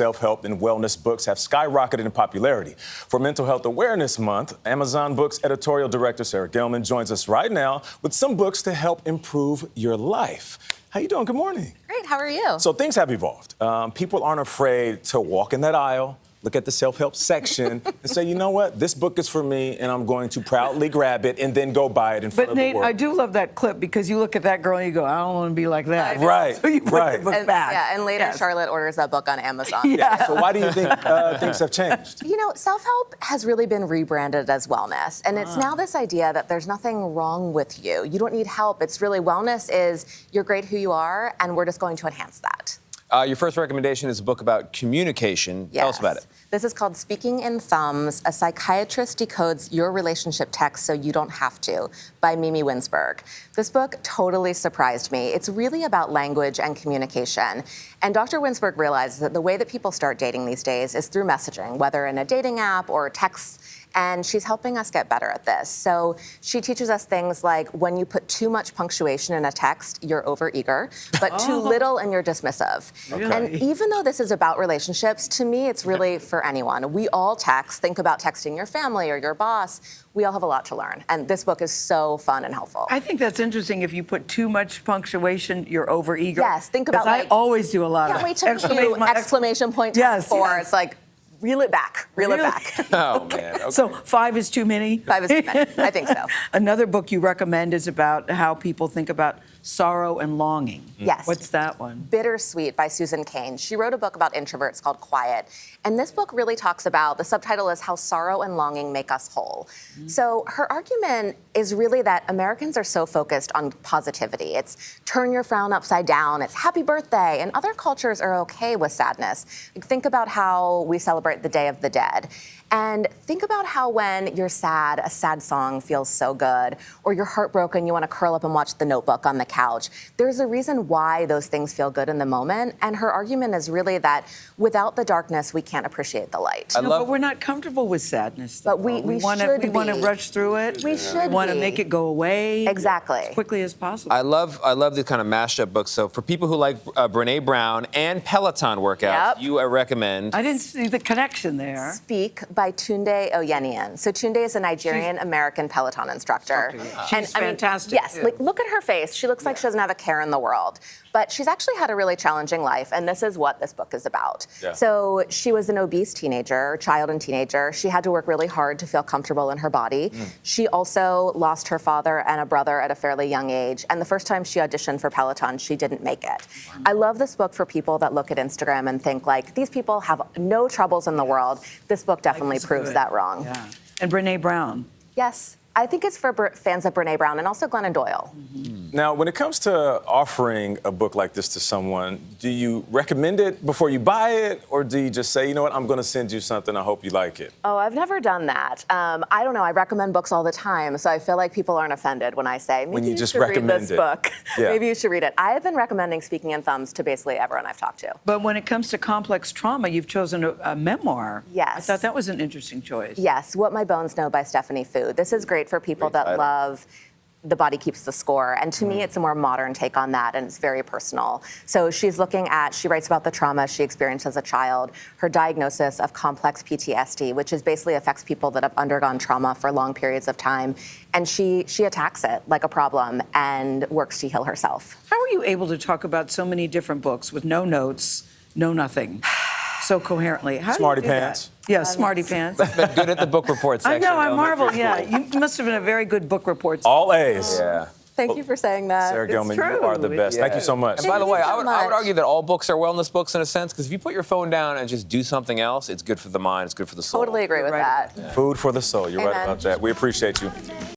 self-help and wellness books have skyrocketed in popularity. For Mental Health Awareness Month, Amazon Books editorial director Sarah Gilman joins us right now with some books to help improve your life. How you doing? Good morning. Great, how are you? So things have evolved. People aren't afraid to walk in that aisle, look at the self-help section, and say, you know what, this book is for me, and I'm going to proudly grab it and then go buy it in front of the world. But Nate, I do love that clip because you look at that girl and you go, I don't want to be like that. Right, So you put right. the book back. Yeah, and later Yes. Charlotte orders that book on Amazon. Yeah. So why do you think things have changed? You know, self-help has really been rebranded as wellness, and it's now this idea that there's nothing wrong with you. You don't need help. It's really wellness is you're great who you are, and we're just going to enhance that. Your first recommendation is a book about communication. Yes. Tell us about it. This is called Speaking in Thumbs, A Psychiatrist Decodes Your Relationship Text So You Don't Have to, by Mimi Winsberg. This book totally surprised me. It's really about language and communication. And Dr. Winsberg realized that the way that people start dating these days is through messaging, whether in a dating app or text. And she's helping us get better at this. So she teaches us things like when you put too much punctuation in a text, you're overeager, but too little and you're dismissive. Really? And even though this is about relationships, to me, it's really for anyone. We all text. Think about texting your family or your boss. We all have a lot to learn. And this book is so fun and helpful. I think that's interesting. If you put too much punctuation, you're overeager. Yes, think about, 'Cause like, I always do a lot Can't of wait to meet you, exclamation point Yes, 4. yes. It's like, reel it back, reel it Really? back. Oh, man. Okay. So 5 is too many? 5 is too many. I think so. Another book you recommend is about how people think about sorrow and longing. Yes. What's that one? Bittersweet by Susan Cain. She wrote a book about introverts called Quiet. And this book really talks about, the subtitle is How Sorrow and Longing Make Us Whole. So her argument is really that Americans are so focused on positivity. It's turn your frown upside down, it's happy birthday, and other cultures are okay with sadness. Like, think about how we celebrate the Day of the Dead. And think about how when you're sad, a sad song feels so good, or you're heartbroken, you want to curl up and watch The Notebook on the couch. There's a reason why those things feel good in the moment, and her argument is really that without the darkness, we can't appreciate the light. But we're not comfortable with sadness. But we should We want to be. rush through it. We should We want to be. make it go away Exactly. as quickly as possible. I love the kind of mashed up books. So for people who like Brene Brown and Peloton workouts, Yep. you recommend. I didn't see the connection there. Speak by Tunde Oyeniyan. So Tunde is a Nigerian-American Peloton instructor. She's fantastic, Yes, too. like look at her face. She looks like she doesn't have a care in the world. But she's actually had a really challenging life, and this is what this book is about. Yeah. So she was an obese teenager, child and teenager. She had to work really hard to feel comfortable in her body. She also lost her father and a brother at a fairly young age, and the first time she auditioned for Peloton, she didn't make it. I love this book for people that look at Instagram and think, like, these people have no troubles in the world. This book definitely is proves good. that wrong. Yeah. And Brene Brown. Yes, I think it's for fans of Brene Brown and also Glennon Doyle. Now, when it comes to offering a book like this to someone, do you recommend it before you buy it, or do you just say, you know what, I'm going to send you something, I hope you like it? Oh, I've never done that. I don't know. I recommend books all the time, so I feel like people aren't offended when I say, maybe When you you just should read recommend this it. book. Yeah. Maybe you should read it. I have been recommending Speaking in Thumbs to basically everyone I've talked to. But when it comes to complex trauma, you've chosen a memoir. Yes. I thought that was an interesting choice. Yes, What My Bones Know by Stephanie Fu. This is great for people Great that title. love The Body Keeps the Score. And to me, it's a more modern take on that, and it's very personal. So she writes about the trauma she experienced as a child, her diagnosis of complex PTSD, which is basically affects people that have undergone trauma for long periods of time. And she attacks it like a problem and works to heal herself. How are you able to talk about so many different books with no notes, no nothing, so coherently? How Smarty do you do pants. That? Yeah, smarty pants. Been good at the book report I section. know, I elementary marvel. Yeah, school. you must have been a very good book report. All A's. Yeah. Thank you for saying that. Sarah Gilman, you true. are the best. Thank you so much. And by the Thank way, you so I would much. argue that all books are wellness books in a sense, because if you put your phone down and just do something else, it's good for the mind, it's good for the soul. Totally agree with Right. that. Food for the soul. You're right Amen. about that. We appreciate you.